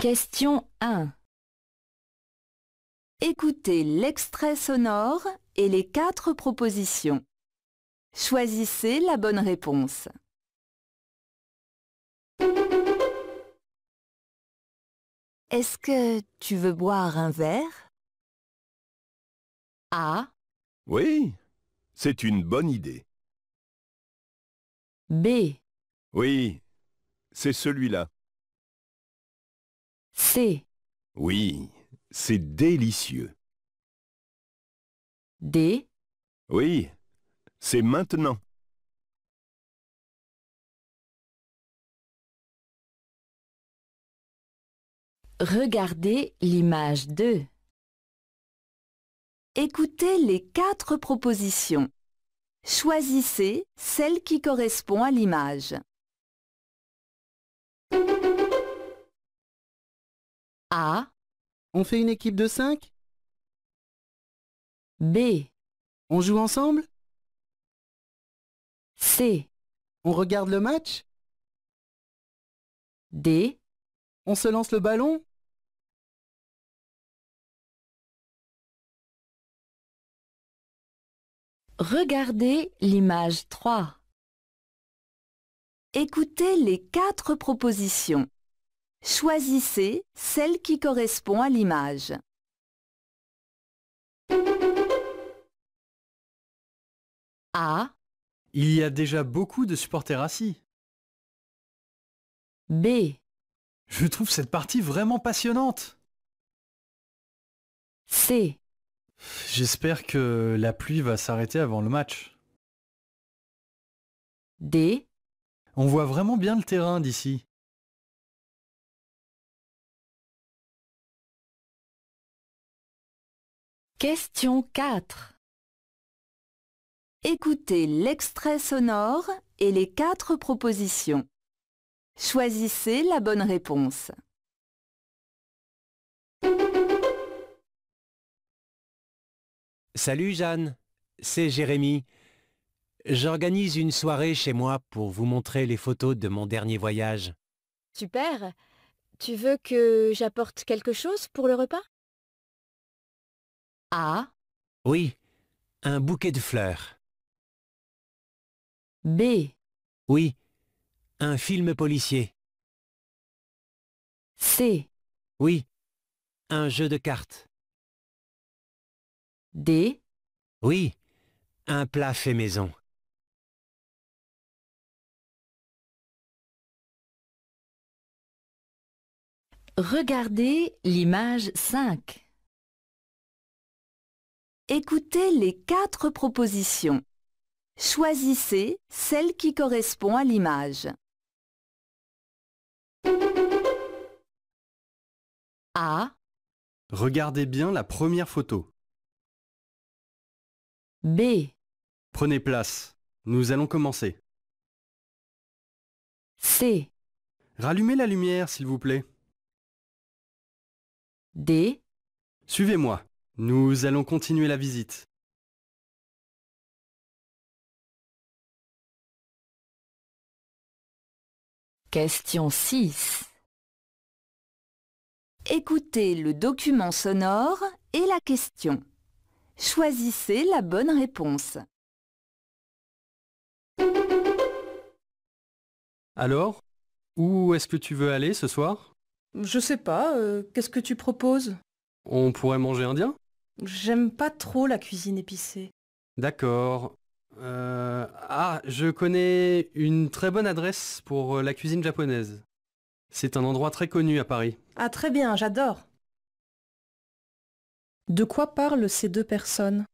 Question 1. Écoutez l'extrait sonore et les 4 propositions. Choisissez la bonne réponse. Est-ce que tu veux boire un verre? A. Oui, c'est une bonne idée. B. Oui, c'est celui-là. C. Oui, c'est délicieux. D. Oui, c'est maintenant. Regardez l'image 2. Écoutez les 4 propositions. Choisissez celle qui correspond à l'image. A. On fait une équipe de 5? B. On joue ensemble? C. On regarde le match? D. On se lance le ballon? Regardez l'image 3. Écoutez les 4 propositions. Choisissez celle qui correspond à l'image. A. Il y a déjà beaucoup de supporters assis. B. Je trouve cette partie vraiment passionnante. C. J'espère que la pluie va s'arrêter avant le match. D. On voit vraiment bien le terrain d'ici. Question 4. Écoutez l'extrait sonore et les 4 propositions. Choisissez la bonne réponse. Salut Jeanne, c'est Jérémy. J'organise une soirée chez moi pour vous montrer les photos de mon dernier voyage. Super. Tu veux que j'apporte quelque chose pour le repas? A. Oui, un bouquet de fleurs. B. Oui, un film policier. C. Oui, un jeu de cartes. D. Oui, un plat fait maison. Regardez l'image 5. Écoutez les 4 propositions. Choisissez celle qui correspond à l'image. A. Regardez bien la première photo. B. Prenez place. Nous allons commencer. C. Rallumez la lumière, s'il vous plaît. D. Suivez-moi. Nous allons continuer la visite. Question 6. Écoutez le document sonore et la question. Choisissez la bonne réponse. Alors, où est-ce que tu veux aller ce soir? Je sais pas, qu'est-ce que tu proposes? On pourrait manger indien? J'aime pas trop la cuisine épicée. D'accord. Je connais une très bonne adresse pour la cuisine japonaise. C'est un endroit très connu à Paris. Ah très bien, j'adore. De quoi parlent ces 2 personnes?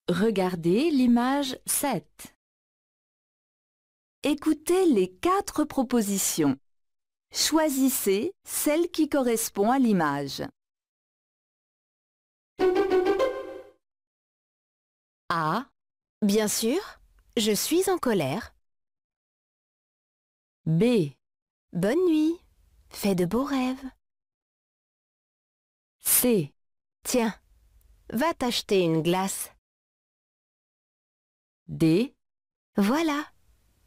Regardez l'image 7. Écoutez les 4 propositions. Choisissez celle qui correspond à l'image. A. Bien sûr, je suis en colère. B. Bonne nuit. Fais de beaux rêves. C. Tiens, va t'acheter une glace. D. Voilà,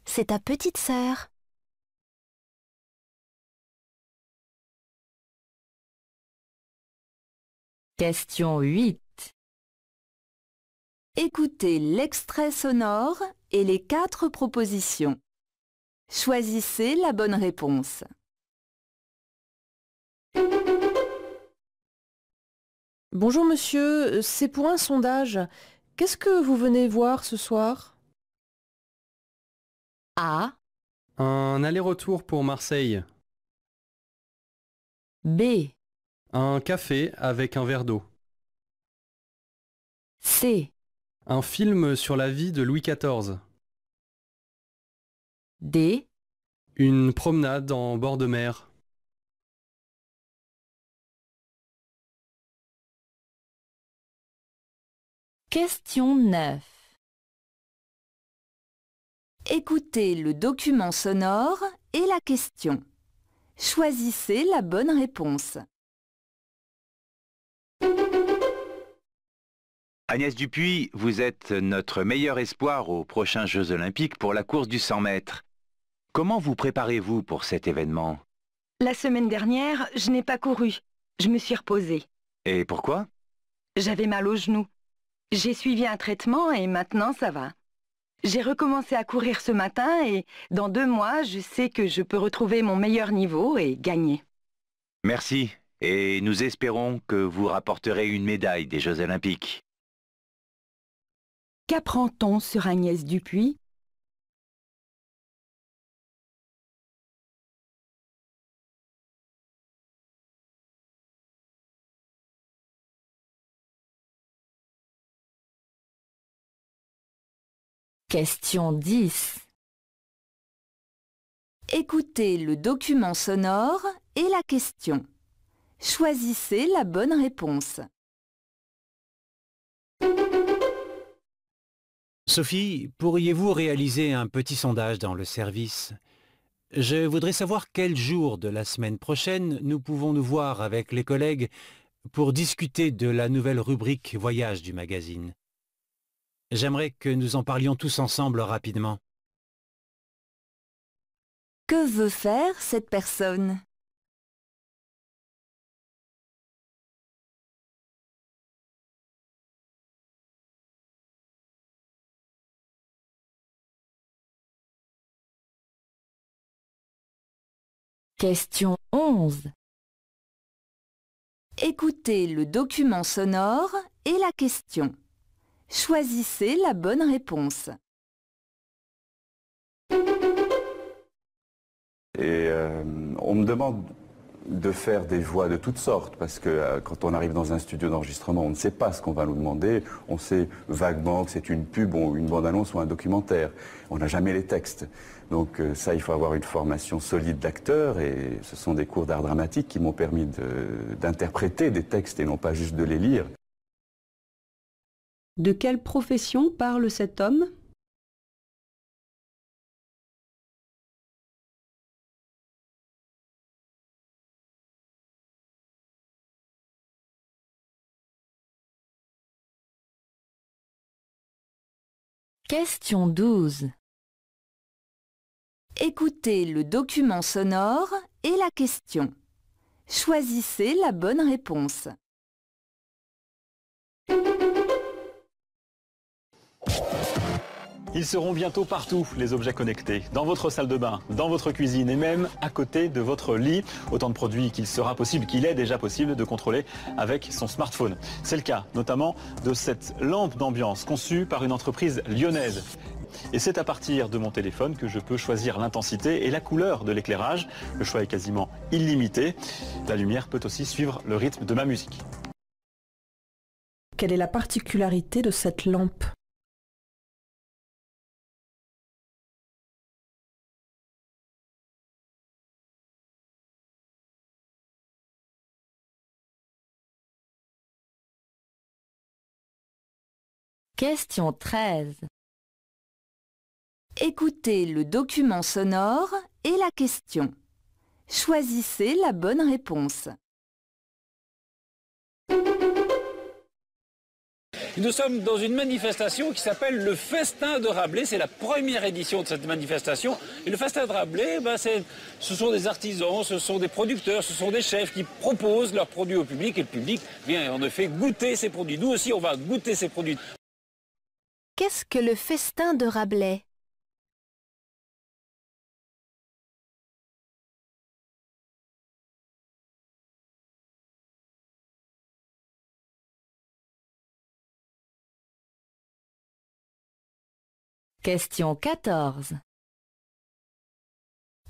c'est ta petite sœur. Question 8. Écoutez l'extrait sonore et les 4 propositions. Choisissez la bonne réponse. Bonjour monsieur, c'est pour un sondage. Qu'est-ce que vous venez voir ce soir? A. Un aller-retour pour Marseille. B. Un café avec un verre d'eau. C. Un film sur la vie de Louis XIV. D. Une promenade en bord de mer. Question 9. Écoutez le document sonore et la question. Choisissez la bonne réponse. Agnès Dupuis, vous êtes notre meilleur espoir aux prochains Jeux Olympiques pour la course du 100 mètres. Comment vous préparez-vous pour cet événement? La semaine dernière, je n'ai pas couru. Je me suis reposée. Et pourquoi? J'avais mal au genou. J'ai suivi un traitement et maintenant ça va. J'ai recommencé à courir ce matin et dans 2 mois, je sais que je peux retrouver mon meilleur niveau et gagner. Merci, et nous espérons que vous rapporterez une médaille des Jeux Olympiques. Qu'apprend-on sur Agnès Dupuis? Question 10. Écoutez le document sonore et la question. Choisissez la bonne réponse. Sophie, pourriez-vous réaliser un petit sondage dans le service? Je voudrais savoir quel jour de la semaine prochaine nous pouvons nous voir avec les collègues pour discuter de la nouvelle rubrique Voyage du magazine. J'aimerais que nous en parlions tous ensemble rapidement. Que veut faire cette personne? Question 11. Écoutez le document sonore et la question. Choisissez la bonne réponse. Et on me demande de faire des voix de toutes sortes, parce que quand on arrive dans un studio d'enregistrement, on ne sait pas ce qu'on va nous demander. On sait vaguement que c'est une pub, ou une bande-annonce ou un documentaire. On n'a jamais les textes. Donc ça, il faut avoir une formation solide d'acteur, et ce sont des cours d'art dramatique qui m'ont permis d'interpréter des textes et non pas juste de les lire. De quelle profession parle cet homme? Question 12. Écoutez le document sonore et la question. Choisissez la bonne réponse. Ils seront bientôt partout, les objets connectés, dans votre salle de bain, dans votre cuisine et même à côté de votre lit. Autant de produits qu'il est déjà possible de contrôler avec son smartphone. C'est le cas notamment de cette lampe d'ambiance conçue par une entreprise lyonnaise. Et c'est à partir de mon téléphone que je peux choisir l'intensité et la couleur de l'éclairage. Le choix est quasiment illimité. La lumière peut aussi suivre le rythme de ma musique. Quelle est la particularité de cette lampe? Question 13. Écoutez le document sonore et la question. Choisissez la bonne réponse. Nous sommes dans une manifestation qui s'appelle le Festin de Rabelais. C'est la première édition de cette manifestation. Et le Festin de Rabelais, ce sont des artisans, ce sont des producteurs, ce sont des chefs qui proposent leurs produits au public. Et le public vient en effet goûter ces produits. Nous aussi, on va goûter ces produits. Qu'est-ce que le Festin de Rabelais? Question 14.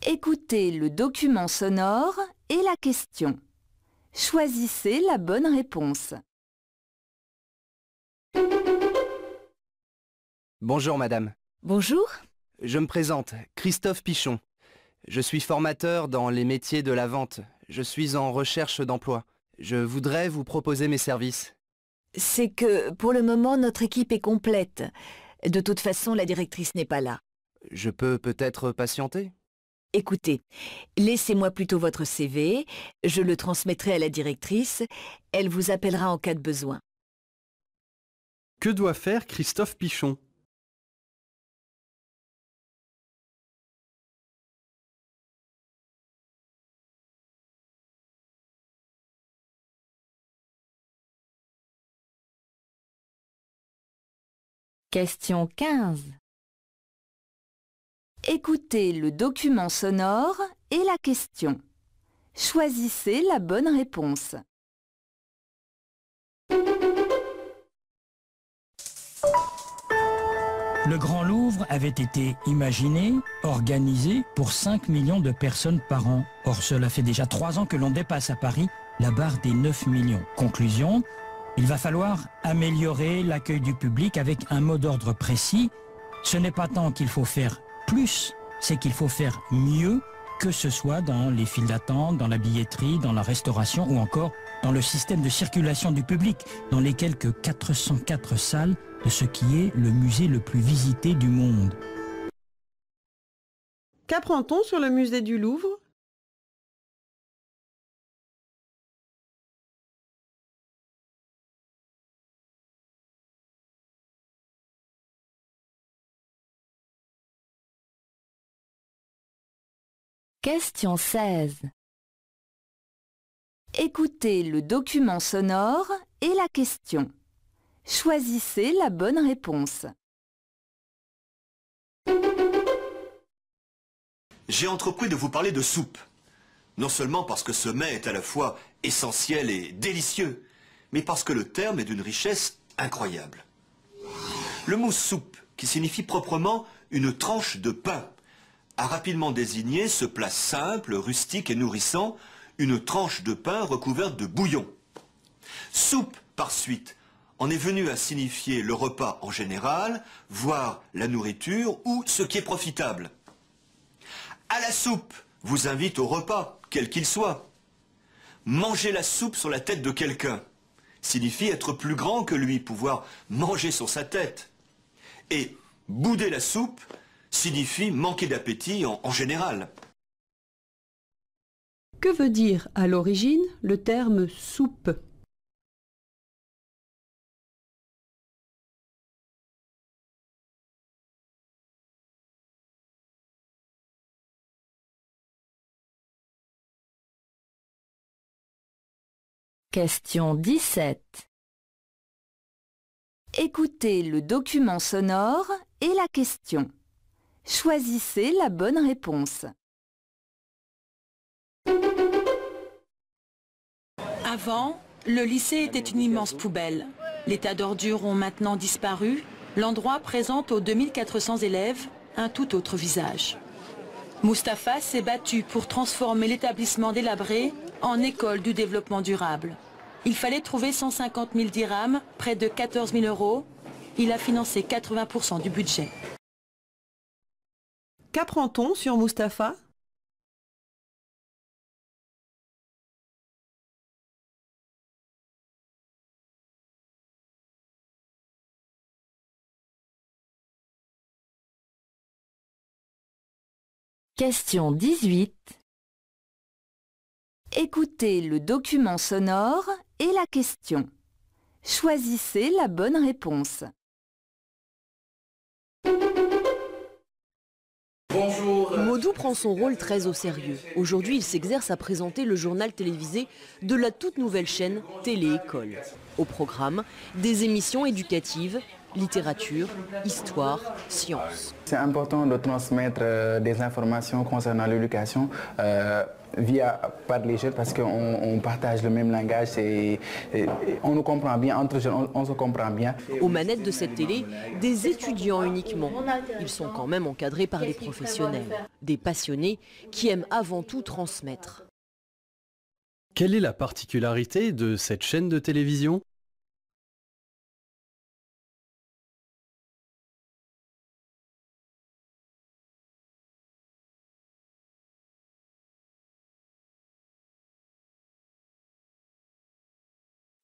Écoutez le document sonore et la question. Choisissez la bonne réponse. Bonjour madame. Bonjour. Je me présente, Christophe Pichon. Je suis formateur dans les métiers de la vente. Je suis en recherche d'emploi. Je voudrais vous proposer mes services. C'est que, pour le moment, notre équipe est complète. De toute façon, la directrice n'est pas là. Je peux peut-être patienter? Écoutez, laissez-moi plutôt votre CV, je le transmettrai à la directrice, elle vous appellera en cas de besoin. Que doit faire Christophe Pichon? Question 15. Écoutez le document sonore et la question. Choisissez la bonne réponse. Le Grand Louvre avait été imaginé, organisé pour 5 millions de personnes par an. Or, cela fait déjà 3 ans que l'on dépasse à Paris la barre des 9 millions. Conclusion, il va falloir améliorer l'accueil du public avec un mot d'ordre précis. Ce n'est pas tant qu'il faut faire plus, c'est qu'il faut faire mieux, que ce soit dans les files d'attente, dans la billetterie, dans la restauration ou encore dans le système de circulation du public, dans les quelques 404 salles de ce qui est le musée le plus visité du monde. Qu'apprend-on sur le musée du Louvre? Question 16. Écoutez le document sonore et la question. Choisissez la bonne réponse. J'ai entrepris de vous parler de soupe. Non seulement parce que ce mets est à la fois essentiel et délicieux, mais parce que le terme est d'une richesse incroyable. Le mot soupe, qui signifie proprement une tranche de pain, a rapidement désigné ce plat simple, rustique et nourrissant, une tranche de pain recouverte de bouillon. Soupe, par suite, en est venu à signifier le repas en général, voire la nourriture ou ce qui est profitable. À la soupe vous invite au repas, quel qu'il soit. Manger la soupe sur la tête de quelqu'un signifie être plus grand que lui, pouvoir manger sur sa tête. Et bouder la soupe signifie manquer d'appétit en général. Que veut dire à l'origine le terme soupe? Question 17. Écoutez le document sonore et la question. Choisissez la bonne réponse. Avant, le lycée était une immense poubelle. Les tas d'ordures ont maintenant disparu. L'endroit présente aux 2400 élèves un tout autre visage. Mustapha s'est battu pour transformer l'établissement délabré en école du développement durable. Il fallait trouver 150 000 dirhams, près de 14 000 €. Il a financé 80% du budget. Qu'apprend-on sur Mustapha? Question 18. Écoutez le document sonore et la question. Choisissez la bonne réponse. Modou prend son rôle très au sérieux. Aujourd'hui, il s'exerce à présenter le journal télévisé de la toute nouvelle chaîne Télé-École. Au programme, des émissions éducatives, littérature, histoire, sciences. C'est important de transmettre des informations concernant l'éducation par les jeunes parce qu'on partage le même langage et on nous comprend bien, entre jeunes on se comprend bien. Aux manettes de cette télé, des étudiants uniquement. Ils sont quand même encadrés par des professionnels, des passionnés qui aiment avant tout transmettre. Quelle est la particularité de cette chaîne de télévision ?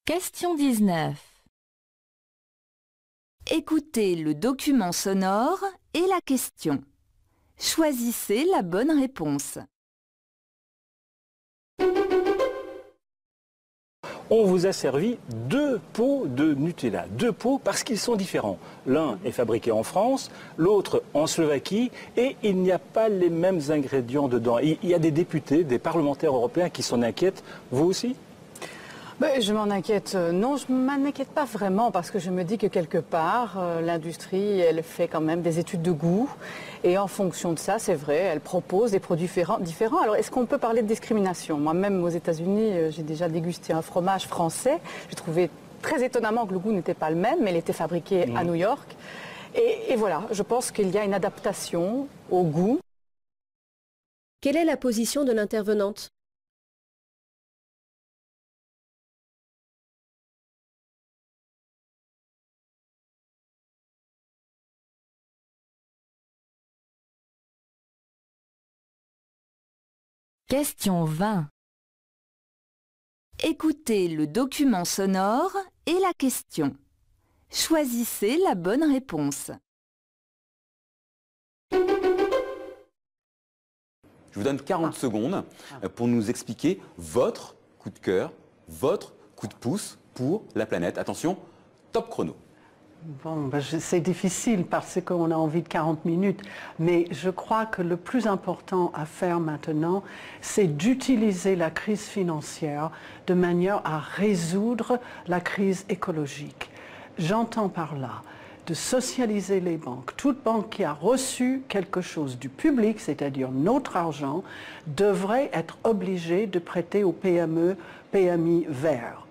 Question 19. Écoutez le document sonore et la question. Choisissez la bonne réponse. On vous a servi 2 pots de Nutella. 2 pots parce qu'ils sont différents. L'un est fabriqué en France, l'autre en Slovaquie et il n'y a pas les mêmes ingrédients dedans. Il y a des députés, des parlementaires européens qui s'en inquiètent. Vous aussi ? Je m'en inquiète. Non, je ne m'en inquiète pas vraiment parce que je me dis que quelque part, l'industrie, elle fait quand même des études de goût et en fonction de ça, c'est vrai, elle propose des produits différents. Alors, est-ce qu'on peut parler de discrimination? Moi-même, aux États-Unis, j'ai déjà dégusté un fromage français. J'ai trouvé très étonnamment que le goût n'était pas le même, mais il était fabriqué à New York. Et voilà, je pense qu'il y a une adaptation au goût. Quelle est la position de l'intervenante? Question 20. Écoutez le document sonore et la question. Choisissez la bonne réponse. Je vous donne 40 secondes pour nous expliquer votre coup de cœur, votre coup de pouce pour la planète. Attention, top chrono. Bon, c'est difficile parce qu'on a envie de 40 minutes, mais je crois que le plus important à faire maintenant, c'est d'utiliser la crise financière de manière à résoudre la crise écologique. J'entends par là de socialiser les banques. Toute banque qui a reçu quelque chose du public, c'est-à-dire notre argent, devrait être obligée de prêter aux PME, PMI verts,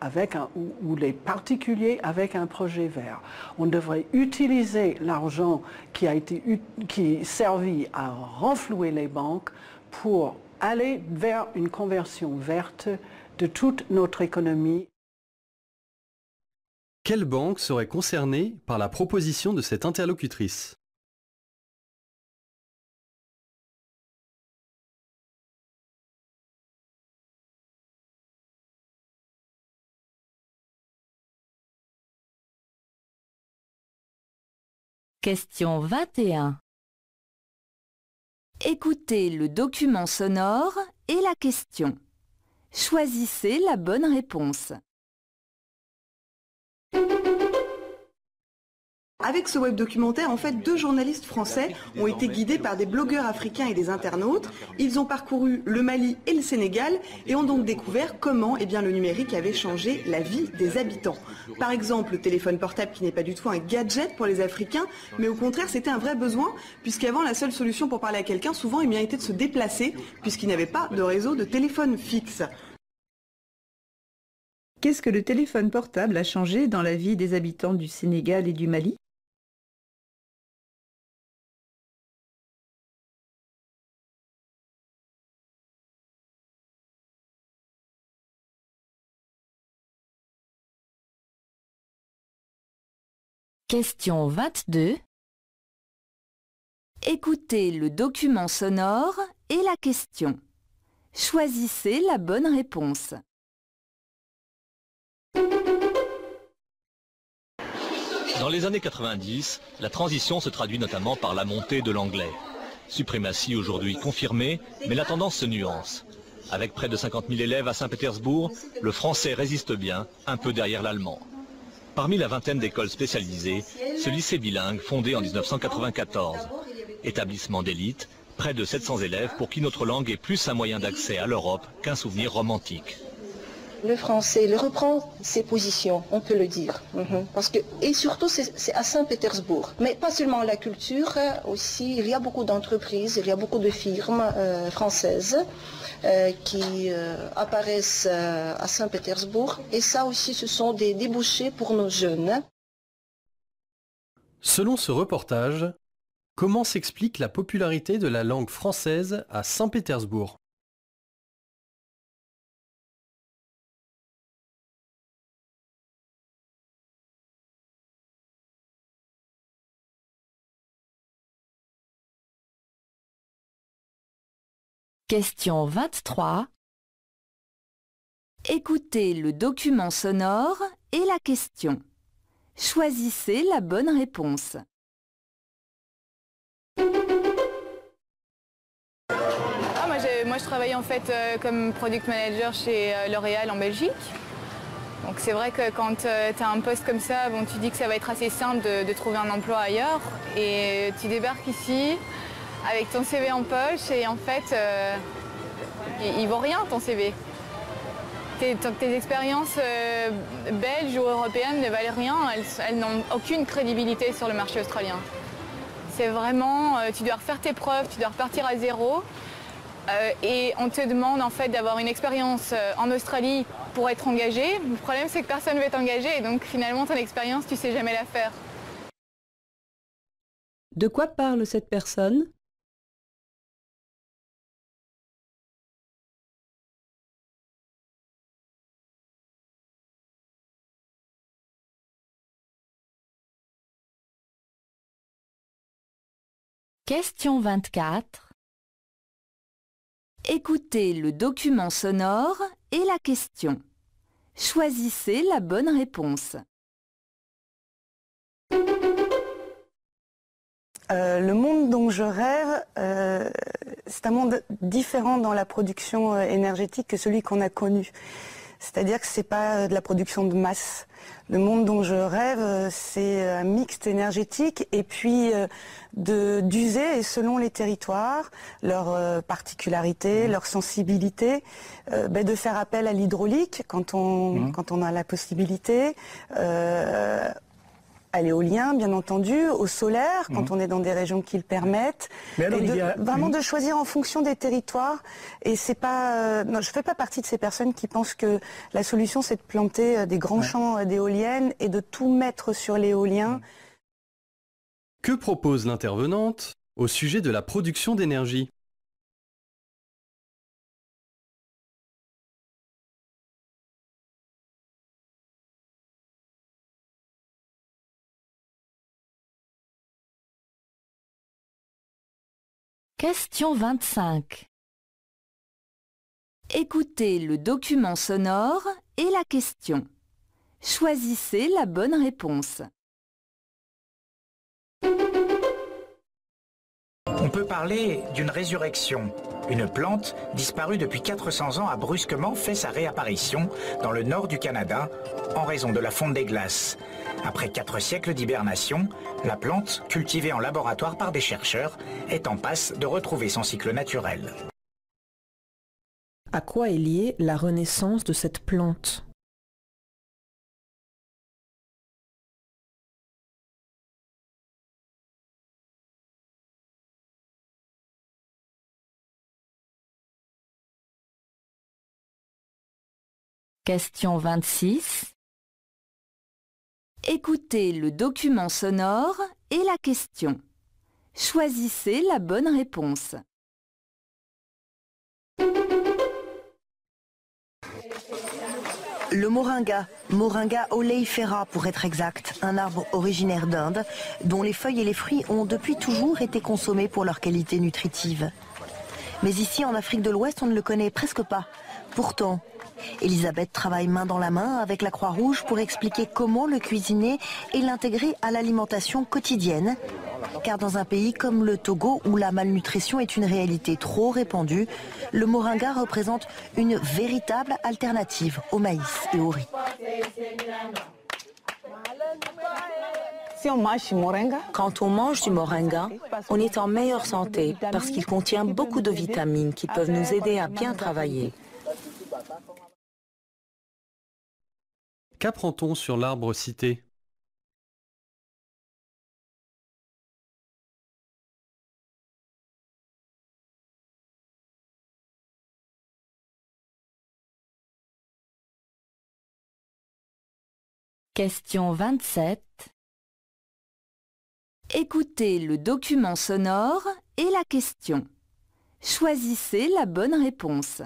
ou les particuliers avec un projet vert. On devrait utiliser l'argent qui servi à renflouer les banques pour aller vers une conversion verte de toute notre économie. Quelle banque serait concernée par la proposition de cette interlocutrice ? Question 21. Écoutez le document sonore et la question. Choisissez la bonne réponse. Avec ce web documentaire, en fait, 2 journalistes français ont été guidés par des blogueurs africains et des internautes. Ils ont parcouru le Mali et le Sénégal et ont donc découvert comment le numérique avait changé la vie des habitants. Par exemple, le téléphone portable qui n'est pas du tout un gadget pour les Africains, mais au contraire, c'était un vrai besoin, puisqu'avant, la seule solution pour parler à quelqu'un, souvent, était de se déplacer, puisqu'il n'y avait pas de réseau de téléphone fixe. Qu'est-ce que le téléphone portable a changé dans la vie des habitants du Sénégal et du Mali ? Question 22. Écoutez le document sonore et la question. Choisissez la bonne réponse. Dans les années 90, la transition se traduit notamment par la montée de l'anglais. Suprématie aujourd'hui confirmée, mais la tendance se nuance. Avec près de 50 000 élèves à Saint-Pétersbourg, le français résiste bien, un peu derrière l'allemand. Parmi la vingtaine d'écoles spécialisées, ce lycée bilingue fondé en 1994. Établissement d'élite, près de 700 élèves pour qui notre langue est plus un moyen d'accès à l'Europe qu'un souvenir romantique. Le français reprend ses positions, on peut le dire. Parce que, et surtout, c'est à Saint-Pétersbourg. Mais pas seulement la culture, aussi, il y a beaucoup d'entreprises, il y a beaucoup de firmes françaises qui apparaissent à Saint-Pétersbourg. Et ça aussi, ce sont des débouchés pour nos jeunes. Selon ce reportage, comment s'explique la popularité de la langue française à Saint-Pétersbourg ? Question 23. Écoutez le document sonore et la question. Choisissez la bonne réponse. Moi je travaille en fait comme product manager chez L'Oréal en Belgique. Donc c'est vrai que quand tu as un poste comme ça, bon, tu dis que ça va être assez simple de trouver un emploi ailleurs. Et tu débarques ici avec ton CV en poche et en fait, il vaut rien ton CV. Tes expériences belges ou européennes ne valent rien, elles n'ont aucune crédibilité sur le marché australien. C'est vraiment, tu dois refaire tes preuves, tu dois repartir à zéro. Et on te demande en fait d'avoir une expérience en Australie pour être engagé. Le problème c'est que personne ne veut t'engager et donc finalement ton expérience tu sais jamais la faire. De quoi parle cette personne ? Question 24. Écoutez le document sonore et la question. Choisissez la bonne réponse. Le monde dont je rêve, c'est un monde différent dans la production énergétique que celui qu'on a connu. C'est-à-dire que ce n'est pas de la production de masse. Le monde dont je rêve, c'est un mixte énergétique et puis d'user, et selon les territoires, leurs particularités, leurs sensibilités, de faire appel à l'hydraulique quand on a la possibilité, à l'éolien, bien entendu, au solaire, quand on est dans des régions qui le permettent, et vraiment de choisir en fonction des territoires. Et c'est pas, non, je fais pas partie de ces personnes qui pensent que la solution c'est de planter des grands champs d'éoliennes et de tout mettre sur l'éolien. Que propose l'intervenante au sujet de la production d'énergie ? Question 25. Écoutez le document sonore et la question. Choisissez la bonne réponse. On peut parler d'une résurrection. Une plante, disparue depuis 400 ans, a brusquement fait sa réapparition dans le nord du Canada en raison de la fonte des glaces. Après 4 siècles d'hibernation, la plante, cultivée en laboratoire par des chercheurs, est en passe de retrouver son cycle naturel. À quoi est liée la renaissance de cette plante ? Question 26. Écoutez le document sonore et la question. Choisissez la bonne réponse. Le moringa, Moringa oleifera pour être exact, un arbre originaire d'Inde, dont les feuilles et les fruits ont depuis toujours été consommés pour leur qualité nutritive. Mais ici, en Afrique de l'Ouest, on ne le connaît presque pas. Pourtant, Elisabeth travaille main dans la main avec la Croix-Rouge pour expliquer comment le cuisiner et l'intégrer à l'alimentation quotidienne. Car dans un pays comme le Togo, où la malnutrition est une réalité trop répandue, le moringa représente une véritable alternative au maïs et au riz. Quand on mange du moringa, on est en meilleure santé parce qu'il contient beaucoup de vitamines qui peuvent nous aider à bien travailler. Qu'apprend-on sur l'arbre cité? Question 27. Écoutez le document sonore et la question. Choisissez la bonne réponse.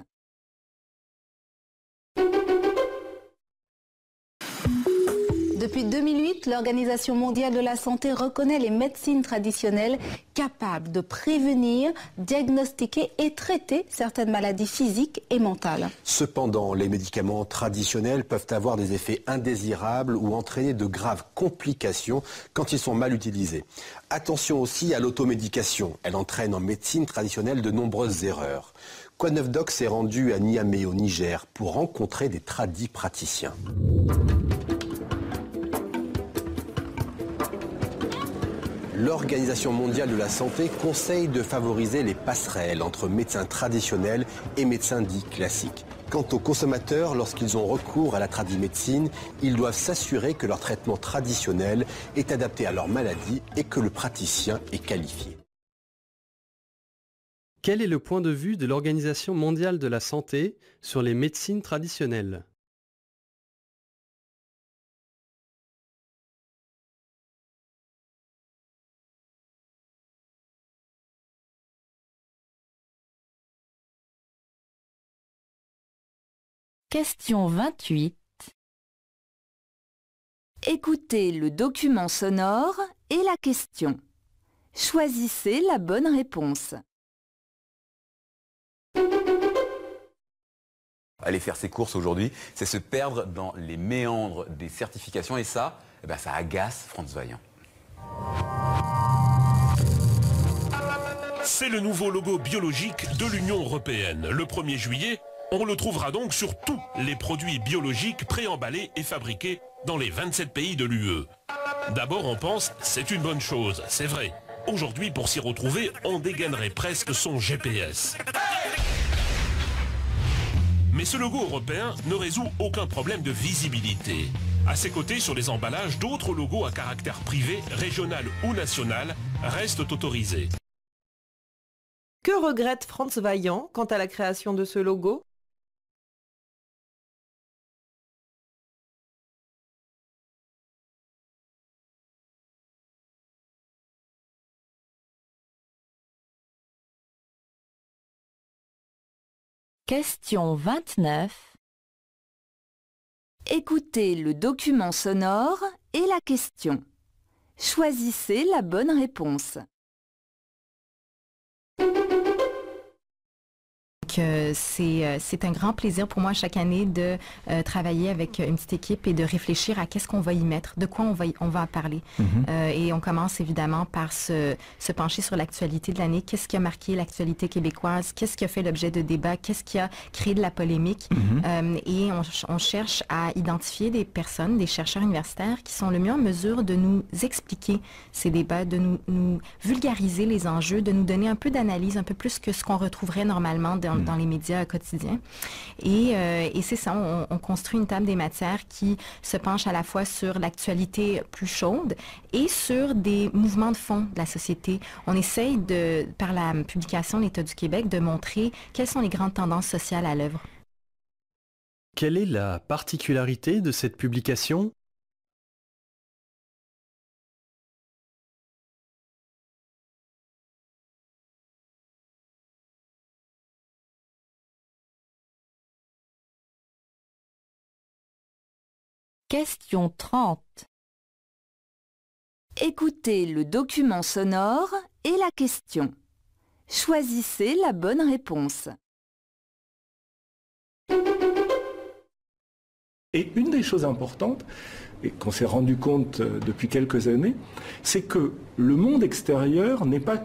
Depuis 2008, l'Organisation mondiale de la santé reconnaît les médecines traditionnelles capables de prévenir, diagnostiquer et traiter certaines maladies physiques et mentales. Cependant, les médicaments traditionnels peuvent avoir des effets indésirables ou entraîner de graves complications quand ils sont mal utilisés. Attention aussi à l'automédication. Elle entraîne en médecine traditionnelle de nombreuses erreurs. Quoi de Neuf Doc s'est rendu à Niamey au Niger pour rencontrer des tradis praticiens. L'Organisation mondiale de la santé conseille de favoriser les passerelles entre médecins traditionnels et médecins dits classiques. Quant aux consommateurs, lorsqu'ils ont recours à la tradimédecine, ils doivent s'assurer que leur traitement traditionnel est adapté à leur maladie et que le praticien est qualifié. Quel est le point de vue de l'Organisation mondiale de la santé sur les médecines traditionnelles? Question 28. Écoutez le document sonore et la question. Choisissez la bonne réponse. Aller faire ses courses aujourd'hui, c'est se perdre dans les méandres des certifications et ça, ça agace Franz Vaillant. C'est le nouveau logo biologique de l'Union européenne. Le 1er juillet, on le trouvera donc sur tous les produits biologiques préemballés et fabriqués dans les 27 pays de l'UE. D'abord, on pense c'est une bonne chose, c'est vrai. Aujourd'hui, pour s'y retrouver, on dégainerait presque son GPS. Mais ce logo européen ne résout aucun problème de visibilité. À ses côtés, sur les emballages, d'autres logos à caractère privé, régional ou national restent autorisés. Que regrette Franz Vaillant quant à la création de ce logo? Question 29. Écoutez le document sonore et la question. Choisissez la bonne réponse. C'est un grand plaisir pour moi chaque année de travailler avec une petite équipe et de réfléchir à qu'est-ce qu'on va y mettre, de quoi on va parler. Et on commence évidemment par se pencher sur l'actualité de l'année. Qu'est-ce qui a marqué l'actualité québécoise? Qu'est-ce qui a fait l'objet de débats? Qu'est-ce qui a créé de la polémique? Et on cherche à identifier des personnes, des chercheurs universitaires qui sont le mieux en mesure de nous expliquer ces débats, de nous vulgariser les enjeux, de nous donner un peu d'analyse, un peu plus que ce qu'on retrouverait normalement dans les médias quotidiens. Et c'est ça, on construit une table des matières qui se penche à la fois sur l'actualité plus chaude et sur des mouvements de fond de la société. On essaye, par la publication L'État du Québec, de montrer quelles sont les grandes tendances sociales à l'œuvre. Quelle est la particularité de cette publication? Question 30. Écoutez le document sonore et la question. Choisissez la bonne réponse. Et une des choses importantes, et qu'on s'est rendu compte depuis quelques années, c'est que le monde extérieur n'est pas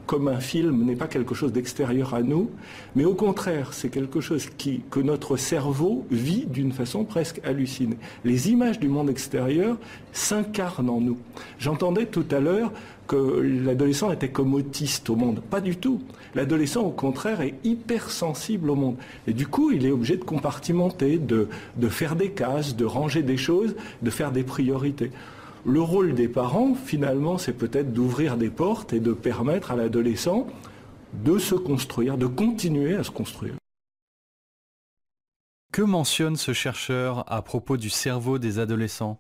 comme un film, n'est pas quelque chose d'extérieur à nous, mais au contraire, c'est quelque chose que notre cerveau vit d'une façon presque hallucinée. Les images du monde extérieur s'incarnent en nous. J'entendais tout à l'heure que l'adolescent était comme autiste au monde. Pas du tout. L'adolescent, au contraire, est hypersensible au monde. Et du coup, il est obligé de compartimenter, de faire des cases, de ranger des choses, de faire des priorités. Le rôle des parents, finalement, c'est peut-être d'ouvrir des portes et de permettre à l'adolescent de se construire, de continuer à se construire. Que mentionne ce chercheur à propos du cerveau des adolescents ?